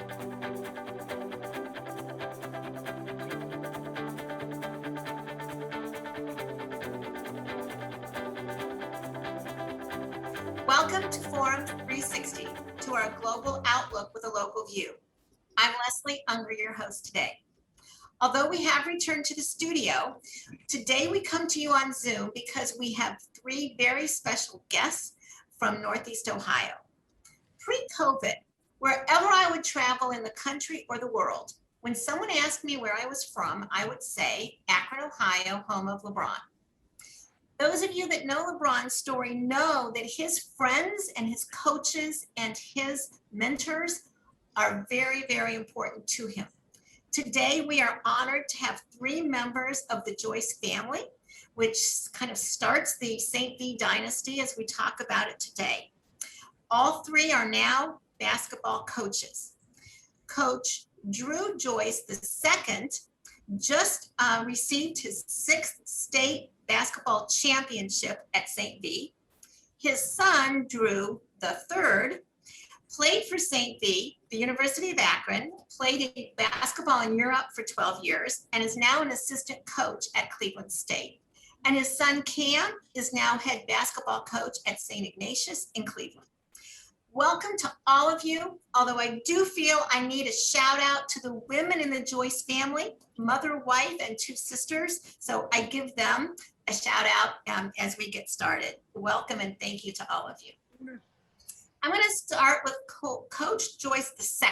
Welcome to Forum 360, to our global outlook with a local view. I'm Leslie Ungar, your host today. Although we have returned to the studio, today we come to you on Zoom because we have three very special guests from Northeast Ohio. Pre-COVID, wherever I would travel in the country or the world, when someone asked me where I was from, I would say Akron, Ohio, home of LeBron. Those of you that know LeBron's story know that his friends and his coaches and his mentors are very, very important to him. Today, we are honored to have three members of the Joyce family, which kind of starts the St. V dynasty as we talk about it today. All three are now basketball coaches. Coach Drew Joyce II just received his 6th state basketball championship at St. V. His son, Drew III, played for St. V, the University of Akron, played basketball in Europe for 12 years, and is now an assistant coach at Cleveland State. And his son, Cam, is now head basketball coach at St. Ignatius in Cleveland. Welcome to all of you, although I do feel I need a shout out to the women in the Joyce family, mother, wife, and 2 sisters. So I give them a shout out as we get started. Welcome and thank you to all of you. I'm going to start with Coach Joyce II.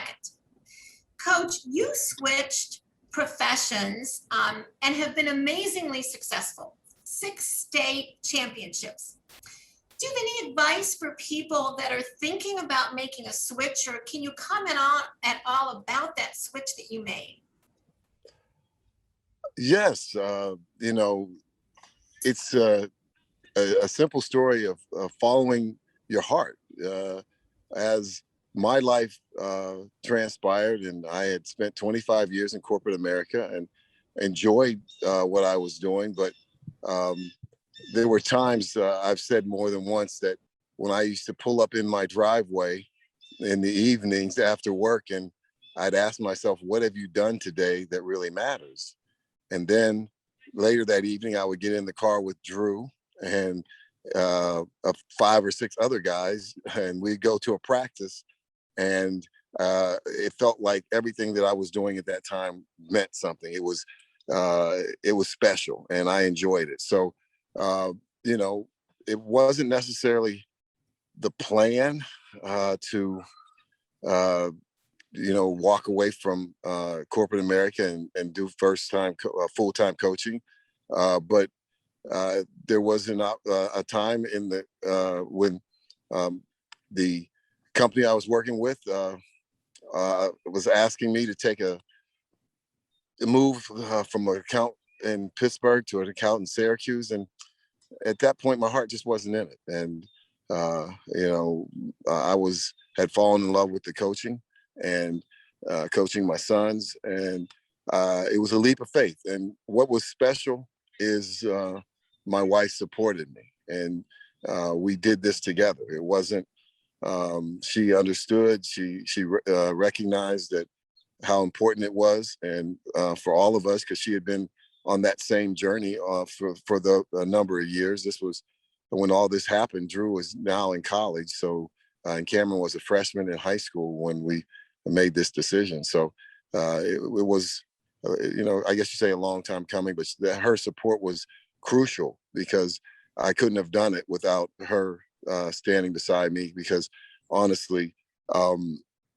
Coach, you switched professions and have been amazingly successful. 6 state championships. Do you have any advice for people that are thinking about making a switch, or can you comment on at all about that switch that you made? Yes, it's a simple story of following your heart. As my life transpired, and I had spent 25 years in corporate America and enjoyed what I was doing, but there were times I've said more than once that when I used to pull up in my driveway in the evenings after work, and I'd ask myself, what have you done today that really matters? And then later that evening, I would get in the car with Drew and 5 or 6 other guys, and we'd go to a practice, and it felt like everything that I was doing at that time meant something. It was special, and I enjoyed it. So, it wasn't necessarily the plan to walk away from corporate America and do full-time coaching. But there was a time in when the company I was working with was asking me to take a move from an account in Pittsburgh to an account in Syracuse. And at that point, my heart just wasn't in it. And, I had fallen in love with the coaching and coaching my sons. And it was a leap of faith. And what was special is my wife supported me, and we did this together. It wasn't, she understood, she recognized that how important it was, and for all of us, because she had been on that same journey for a number of years. This was when all this happened. Drew was now in college, so and Cameron was a freshman in high school when we made this decision. So it was, I guess you say a long time coming, but her support was crucial, because I couldn't have done it without her standing beside me, because honestly,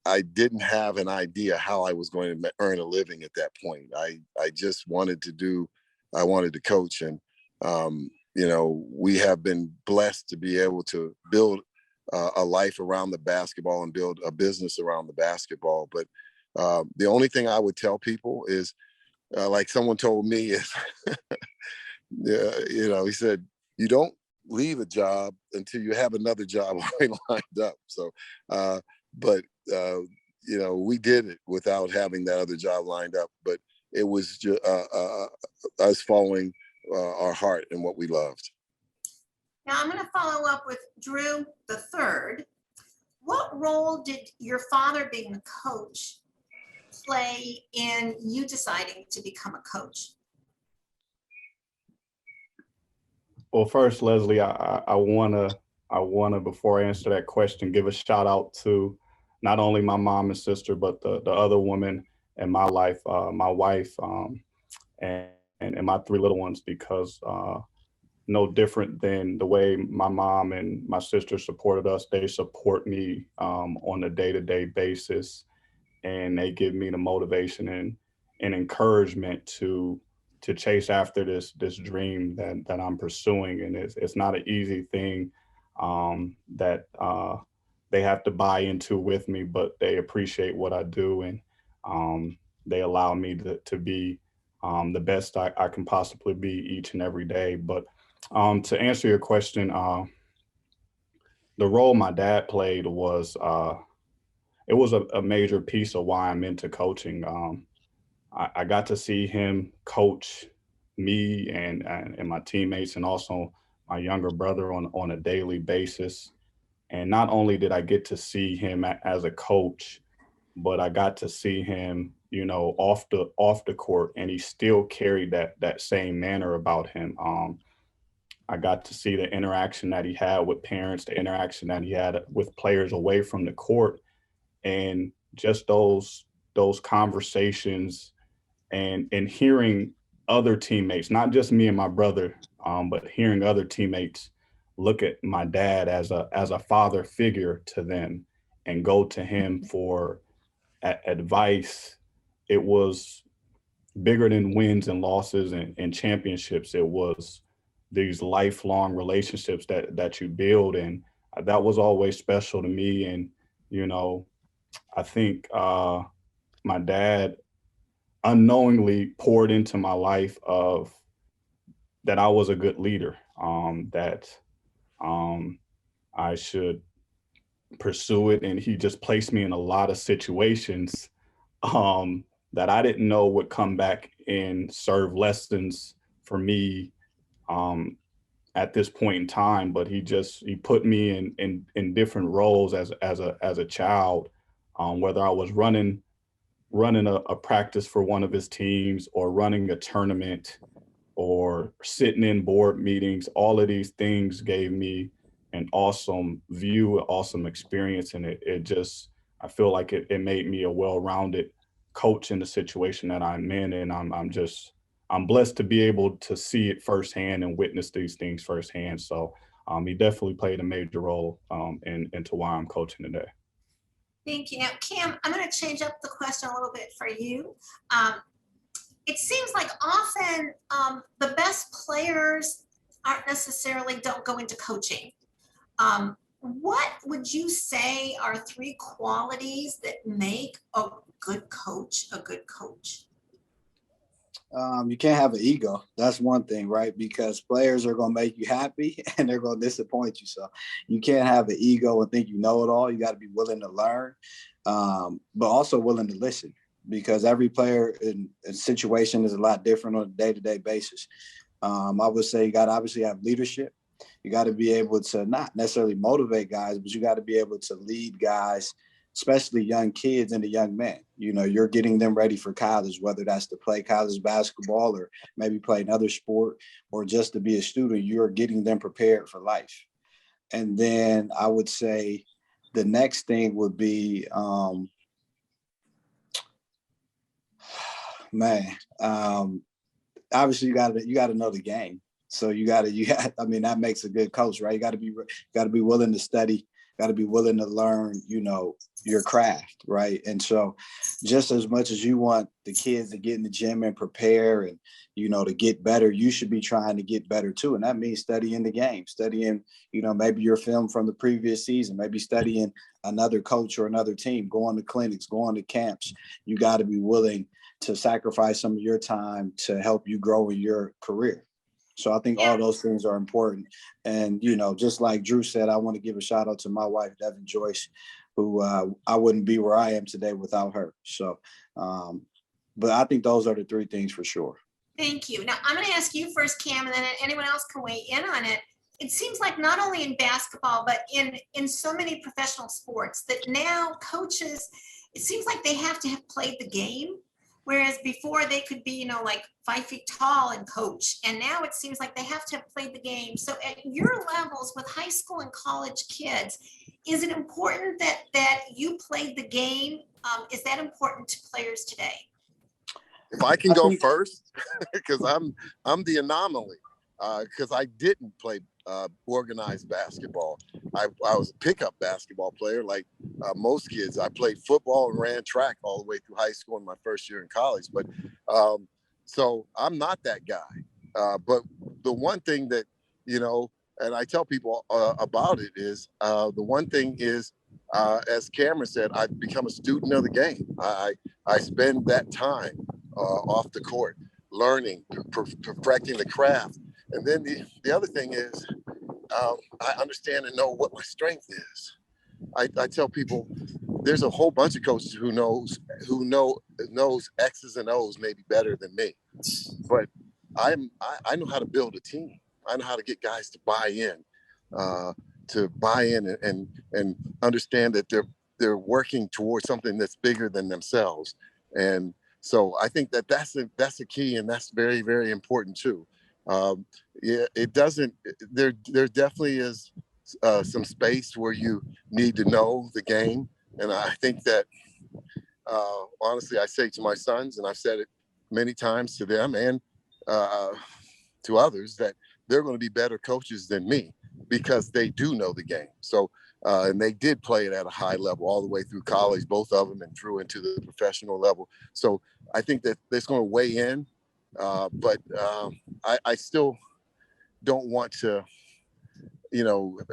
I didn't have an idea how I was going to earn a living at that point. I just wanted to coach. And, we have been blessed to be able to build a life around the basketball and build a business around the basketball. But the only thing I would tell people is, like someone told me, is, he said, you don't leave a job until you have another job already lined up. So, but we did it without having that other job lined up. But it was just us following our heart and what we loved. Now I'm going to follow up with Drew III. What role did your father being the coach play in you deciding to become a coach? Well, first, Leslie, I wanna before I answer that question, give a shout out to not only my mom and sister, but the other women in my life, my wife, and and my three little ones, because no different than the way my mom and my sister supported us, they support me on a day-to-day basis, and they give me the motivation and encouragement to chase after this dream that I'm pursuing. And it's not an easy thing that they have to buy into with me, but they appreciate what I do, and they allow me to be the best I can possibly be each and every day. But to answer your question, the role my dad played was it was a major piece of why I'm into coaching. I got to see him coach me and my teammates, and also my younger brother on a daily basis. And not only did I get to see him as a coach, but I got to see him, you know, off the court, and he still carried that same manner about him. I got to see the interaction that he had with parents, the interaction that he had with players away from the court, and just those conversations and hearing other teammates, not just me and my brother, but hearing other teammates look at my dad as a father figure to them and go to him for advice. It was bigger than wins and losses and championships. It was these lifelong relationships that you build, and that was always special to me. And you know, I think my dad unknowingly poured into my life of that I was a good leader, that um, I should pursue it, and he just placed me in a lot of situations um, that I didn't know would come back and serve lessons for me um, at this point in time. But he put me in different roles as a child, whether I was running a practice for one of his teams, or running a tournament, or sitting in board meetings. All of these things gave me an awesome view, an awesome experience. And it just, I feel like it made me a well-rounded coach in the situation that I'm in. And I'm blessed to be able to see it firsthand and witness these things firsthand. So he definitely played a major role into why I'm coaching today. Thank you. Now, Cam, I'm going to change up the question a little bit for you. Um, it seems like often the best players aren't necessarily don't go into coaching. What would you say are three qualities that make a good coach a good coach? You can't have an ego. That's one thing, right? Because players are going to make you happy and they're going to disappoint you. So you can't have an ego and think you know it all. You got to be willing to learn, but also willing to listen, because every player in situation is a lot different on a day-to-day basis. I would say you got to obviously have leadership. You got to be able to not necessarily motivate guys, but you got to be able to lead guys, especially young kids and the young men. You know, you're getting them ready for college, whether that's to play college basketball or maybe play another sport or just to be a student. You're getting them prepared for life. And then I would say the next thing would be, obviously you got to know the game. So I mean, that makes a good coach, right? You got to be willing to study, got to be willing to learn, you know, your craft, right? And so just as much as you want the kids to get in the gym and prepare and, you know, to get better, you should be trying to get better too. And that means studying the game, studying, you know, maybe your film from the previous season, maybe studying another coach or another team, going to clinics, going to camps. You got to be willing to sacrifice some of your time to help you grow in your career. So I think all those things are important. And, you know, just like Drew said, I want to give a shout out to my wife, Devin Joyce, who I wouldn't be where I am today without her. So, but I think those are the three things for sure. Thank you. Now I'm going to ask you first, Cam, and then anyone else can weigh in on it. It seems like not only in basketball, but in so many professional sports that now coaches it seems like they have to have played the game. Whereas before they could be, like 5 feet tall and coach. And now it seems like they have to have played the game. So at your levels with high school and college kids, is it important that you played the game? Is that important to players today? If I can go first, because I'm the anomaly, because I didn't play organized basketball. I was a pickup basketball player, like most kids. I played football and ran track all the way through high school and my first year in college. But so I'm not that guy. But the one thing that, and I tell people about it is the one thing is, as Cameron said, I've become a student of the game. I spend that time off the court, learning, perfecting the craft. And then the other thing is, I understand and know what my strength is. I tell people there's a whole bunch of coaches who knows X's and O's maybe better than me, but I know how to build a team. I know how to get guys to buy in and understand that they're working towards something that's bigger than themselves. And so I think that's a key, and that's very, very important too. Yeah, it doesn't. There definitely is some space where you need to know the game, and I think that honestly, I say to my sons, and I've said it many times to them and to others, that they're going to be better coaches than me because they do know the game. So. And they did play it at a high level all the way through college, both of them, and through into the professional level. So I think that that's going to weigh in, but I still don't want to,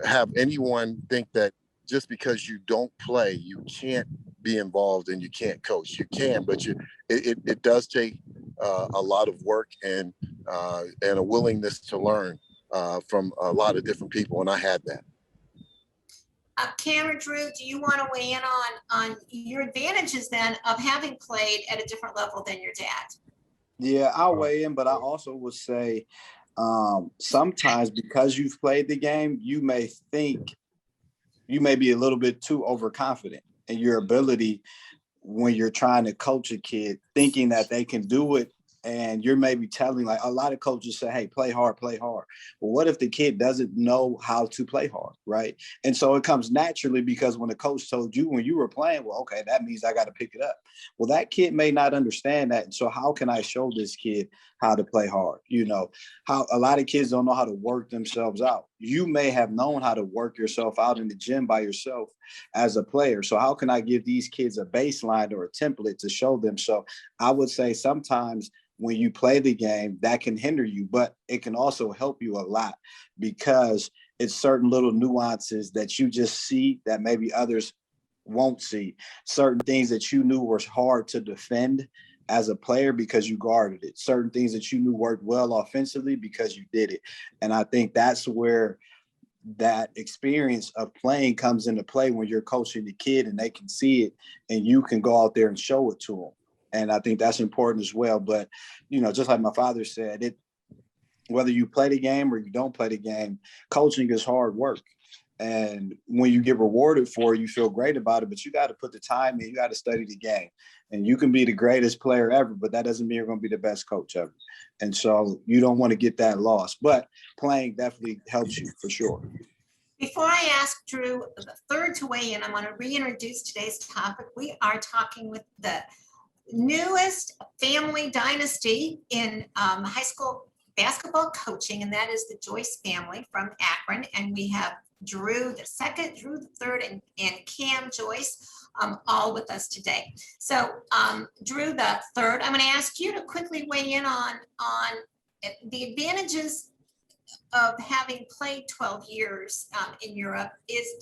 have anyone think that just because you don't play, you can't be involved and you can't coach. You can, but it does take a lot of work and a willingness to learn from a lot of different people, and I had that. Cameron, Drew, do you want to weigh in on your advantages then of having played at a different level than your dad? Yeah, I'll weigh in, but I also would say sometimes because you've played the game, you may be a little bit too overconfident in your ability when you're trying to coach a kid, thinking that they can do it. And you're maybe telling, like a lot of coaches say, hey, play hard, play hard. Well, what if the kid doesn't know how to play hard, right? And so it comes naturally because when the coach told you when you were playing, well, okay, that means I got to pick it up. Well, that kid may not understand that. So how can I show this kid how to play hard? How a lot of kids don't know how to work themselves out. You may have known how to work yourself out in the gym by yourself as a player. So how can I give these kids a baseline or a template to show them? So I would say sometimes when you play the game, that can hinder you, but it can also help you a lot because it's certain little nuances that you just see that maybe others won't see. Certain things that you knew were hard to defend as a player because you guarded it. Certain things that you knew worked well offensively because you did it. And I think that's where that experience of playing comes into play when you're coaching the kid and they can see it and you can go out there and show it to them. And I think that's important as well. But, just like my father said, whether you play the game or you don't play the game, coaching is hard work. And when you get rewarded for it, you feel great about it, but you got to put the time in, you got to study the game. And you can be the greatest player ever, but that doesn't mean you're going to be the best coach ever. And so you don't want to get that lost. But playing definitely helps you for sure. Before I ask Drew the third to weigh in, I want to reintroduce today's topic. We are talking with the newest family dynasty in high school basketball coaching, and that is the Joyce family from Akron. And we have Drew the second, Drew the third, and Cam Joyce all with us today. So Drew the third, I'm going to ask you to quickly weigh in on the advantages of having played 12 years in Europe.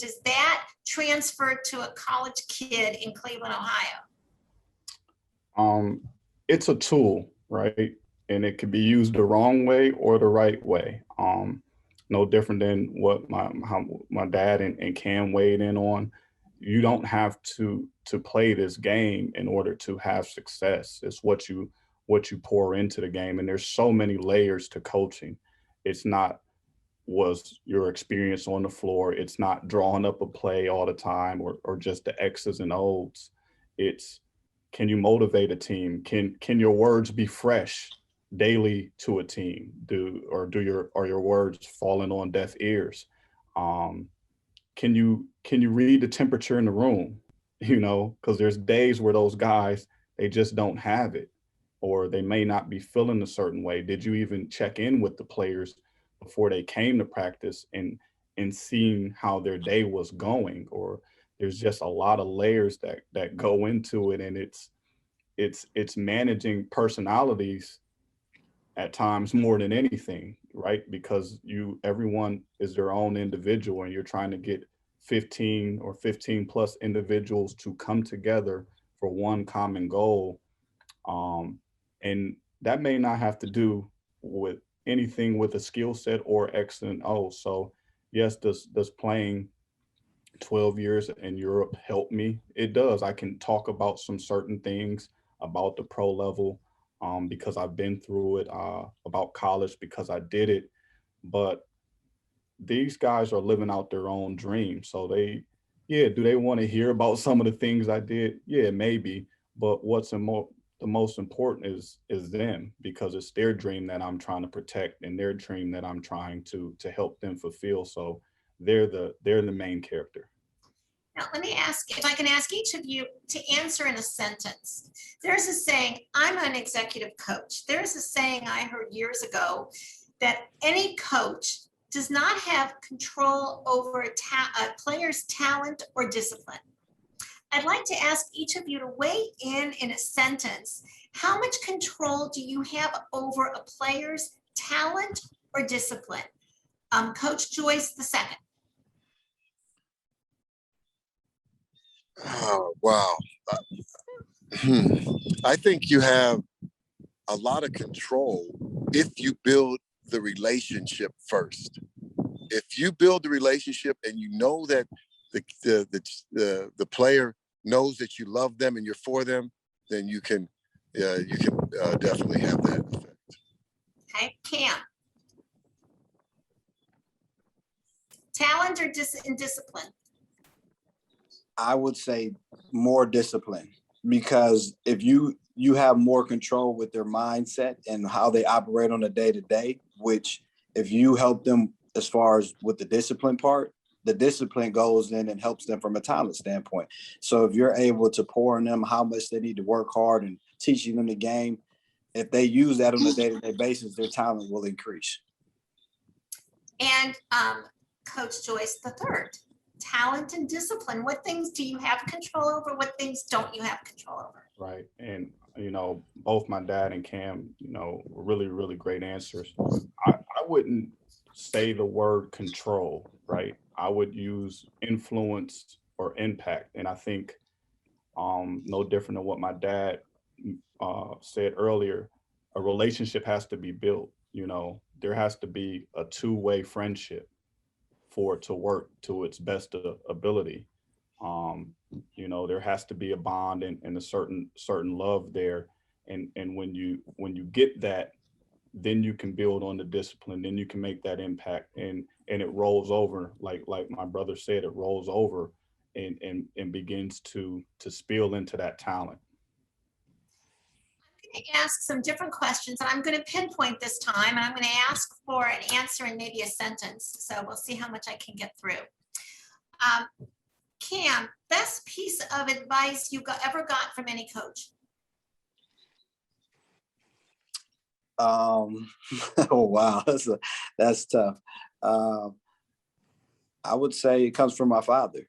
Does that transfer to a college kid in Cleveland, Ohio? It's a tool, right? And it can be used the wrong way or the right way. No different than what how my dad and Cam weighed in on. You don't have to play this game in order to have success. It's what you pour into the game. And there's so many layers to coaching. It's not was your experience on the floor. It's not drawing up a play all the time or just the X's and O's. It's, can you motivate a team? Can your words be fresh daily to a team? Are your words falling on deaf ears? Can you read the temperature in the room? Because there's days where those guys, they just don't have it, or they may not be feeling a certain way. Did you even check in with the players before they came to practice and seeing how their day was going? Or there's just a lot of layers that go into it, and it's managing personalities at times more than anything, right? Because everyone is their own individual, and you're trying to get 15 or 15 plus individuals to come together for one common goal. And that may not have to do with anything with a skill set or X and O. So yes, does playing 12 years in Europe help me? It does. I can talk about some certain things about the pro level, because I've been through it, about college because I did it. But these guys are living out their own dream. So yeah, do they want to hear about some of the things I did? Yeah, maybe. But the most important is them, because it's their dream that I'm trying to protect, and their dream that I'm trying to help them fulfill. So they're the main character. Now, let me ask if I can ask each of you to answer in a sentence. There's a saying, I'm an executive coach. There's a saying I heard years ago that any coach does not have control over a player's talent or discipline. I'd like to ask each of you to weigh in a sentence. How much control do you have over a player's talent or discipline? Coach Joyce the second. Oh, wow. I think you have a lot of control if you build the relationship first. If you build the relationship and you know that the player knows that you love them and you're for them, then you can definitely have that effect. Okay, Cam. Talent or discipline? I would say more discipline, because if you have more control with their mindset and how they operate on a day-to-day, which if you help them as far as with the discipline part, the discipline goes in and helps them from a talent standpoint. So if you're able to pour in them how much they need to work hard and teaching them the game, if they use that on a day-to-day basis, their talent will increase. And Coach Joyce the third. Talent and discipline. What things do you have control over? What things don't you have control over? Right. And, both my dad and Cam, were really, really great answers. I wouldn't say the word control, right? I would use influence or impact. And I think no different than what my dad said earlier, a relationship has to be built. There has to be a two-way friendship for it to work to its best ability. There has to be a bond and a certain love there. And when you get that, then you can build on the discipline, then you can make that impact, and it rolls over, like my brother said, it rolls over and begins to spill into that talent. I'm going to ask some different questions, and I'm going to pinpoint this time, and I'm going to ask for an answer in maybe a sentence. So we'll see how much I can get through. Cam, best piece of advice you ever got from any coach? Oh wow, that's tough. I would say it comes from my father.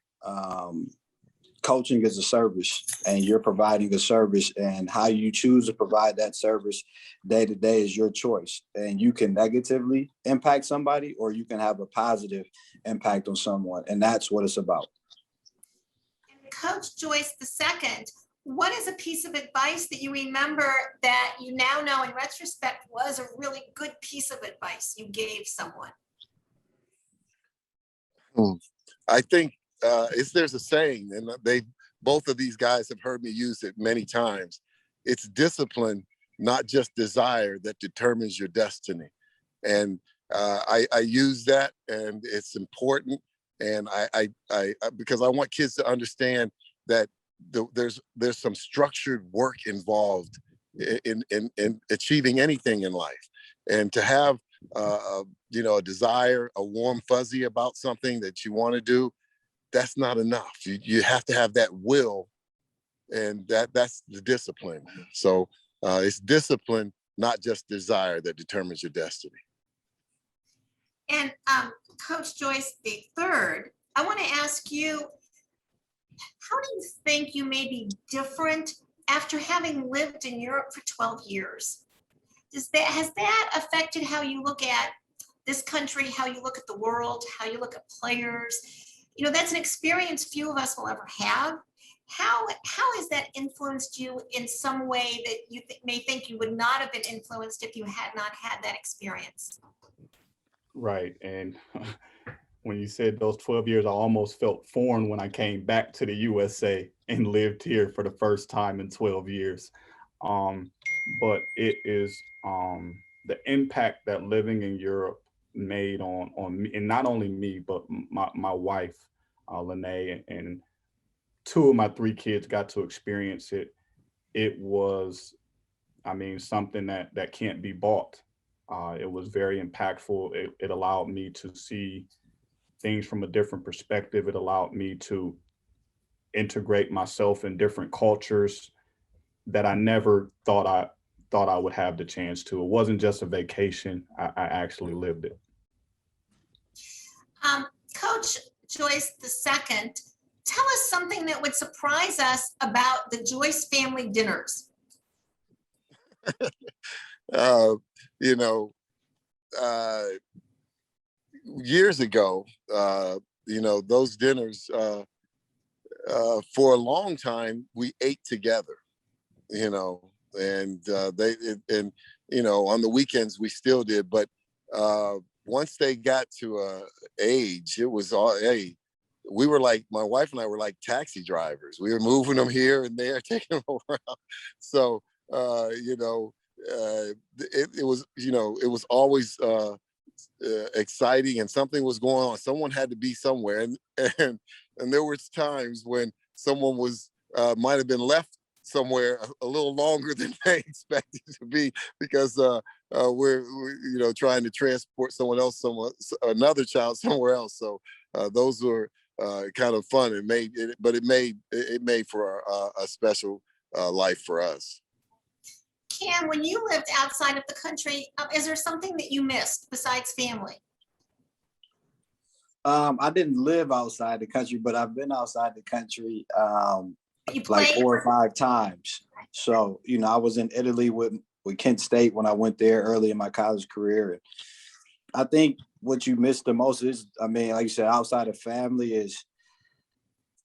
Coaching is a service, and you're providing a service, and how you choose to provide that service day to day is your choice. And you can negatively impact somebody, or you can have a positive impact on someone, and that's what it's about. And Coach Joyce the second, what is a piece of advice that you remember that you now know in retrospect was a really good piece of advice you gave someone? I think there's a saying, and both of these guys have heard me use it many times. It's discipline, not just desire, that determines your destiny. And I use that, and it's important. And I because I want kids to understand that there's some structured work involved in achieving anything in life, and to have a desire, a warm fuzzy about something that you want to do, that's not enough. You have to have that will, and that's the discipline. So it's discipline, not just desire, that determines your destiny. And Coach Joyce the third, I want to ask you, how do you think you may be different after having lived in Europe for 12 years? Has that affected how you look at this country, how you look at the world, how you look at players? You know, that's an experience few of us will ever have. How has that influenced you in some way that you may think you would not have been influenced if you had not had that experience? Right. And when you said those 12 years, I almost felt foreign when I came back to the USA and lived here for the first time in 12 years. But it is the impact that living in Europe made on me, and not only me, but my wife, Lene, and two of my three kids got to experience it. It was, I mean, something that can't be bought. It was very impactful. It allowed me to see things from a different perspective. It allowed me to integrate myself in different cultures that I never thought I would have the chance to. It wasn't just a vacation. I actually lived it. Coach Joyce the second, tell us something that would surprise us about the Joyce family dinners. You know, years ago, those dinners, for a long time, we ate together, and on the weekends we still did. But once they got to age, it was all, hey, we were like, my wife and I were like taxi drivers. We were moving them here and there, taking them around. So, it was always exciting, and something was going on. Someone had to be somewhere, and there was times when someone was might have been left somewhere a little longer than they expected to be, because we're trying to transport another child somewhere else. So those were kind of fun. It made for a special life for us. Cam, when you lived outside of the country, is there something that you missed besides family? I didn't live outside the country, but I've been outside the country Like 4 or 5 times. So, I was in Italy with Kent State when I went there early in my college career. And I think what you miss the most is, like you said, outside of family, is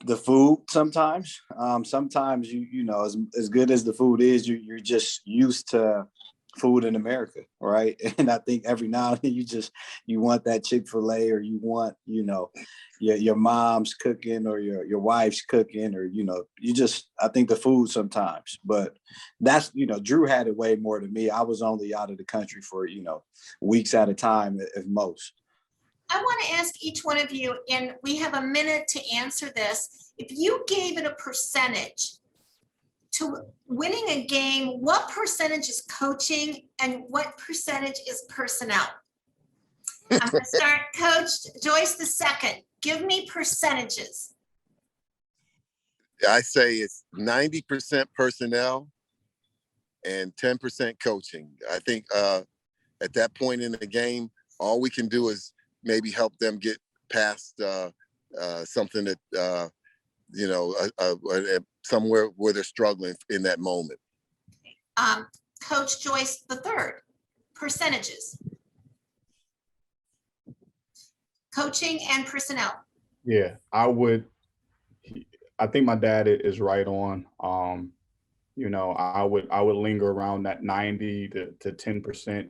the food sometimes. Sometimes, as good as the food is, you're just used to food in America, right? And I think every now and then you want that Chick-fil-A, or you want, your mom's cooking, or your wife's cooking, or, I think the food sometimes. But that's, Drew had it way more than me. I was only out of the country for, weeks at a time at most. I want to ask each one of you, and we have a minute to answer this. If you gave it a percentage to winning a game, what percentage is coaching and what percentage is personnel? I'm going to start Coach Joyce the second. Give me percentages. I say it's 90% personnel and 10% coaching. I think at that point in the game, all we can do is maybe help them get past something that, somewhere where they're struggling in that moment. Coach Joyce the third, percentages. Coaching and personnel. Yeah, I think my dad is right on. I would linger around that 90 to 10%.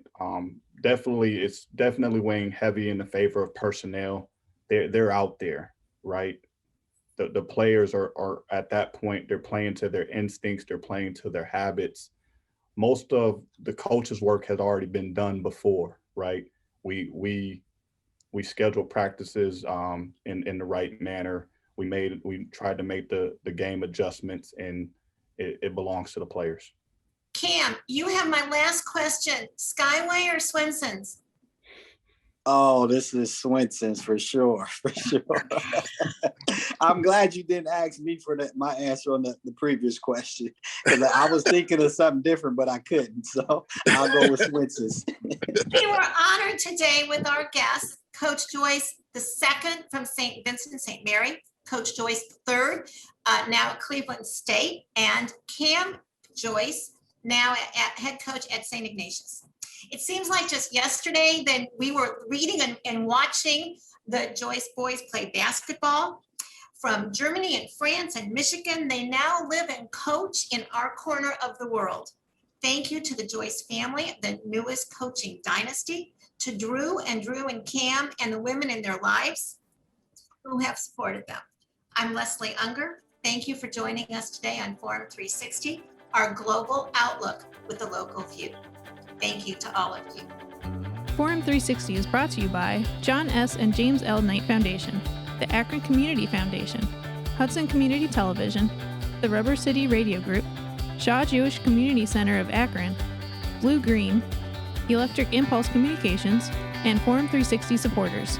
It's definitely weighing heavy in the favor of personnel. They're out there, right? The players are at that point, they're playing to their instincts, they're playing to their habits. Most of the coach's work has already been done before, right? We schedule practices in the right manner. we tried to make the game adjustments, and it belongs to the players. Cam, you have my last question. Skyway or Swenson's? Oh, this is Swenson's for sure, for sure. I'm glad you didn't ask me for my answer on the previous question, because I was thinking of something different, but I couldn't. So I'll go with Swenson's. We were honored today with our guest, Coach Joyce II from St. Vincent St. Mary, Coach Joyce III, now at Cleveland State, and Cam Joyce, now at head coach at St. Ignatius. It seems like just yesterday that we were reading and watching the Joyce boys play basketball from Germany and France and Michigan. They now live and coach in our corner of the world. Thank you to the Joyce family, the newest coaching dynasty, to Drew and Cam and the women in their lives who have supported them. I'm Leslie Ungar. Thank you for joining us today on Forum 360, our global outlook with a local view. Thank you to all of you. Forum 360 is brought to you by John S. and James L. Knight Foundation, the Akron Community Foundation, Hudson Community Television, the Rubber City Radio Group, Shaw Jewish Community Center of Akron, Blue Green, Electric Impulse Communications, and Forum 360 supporters.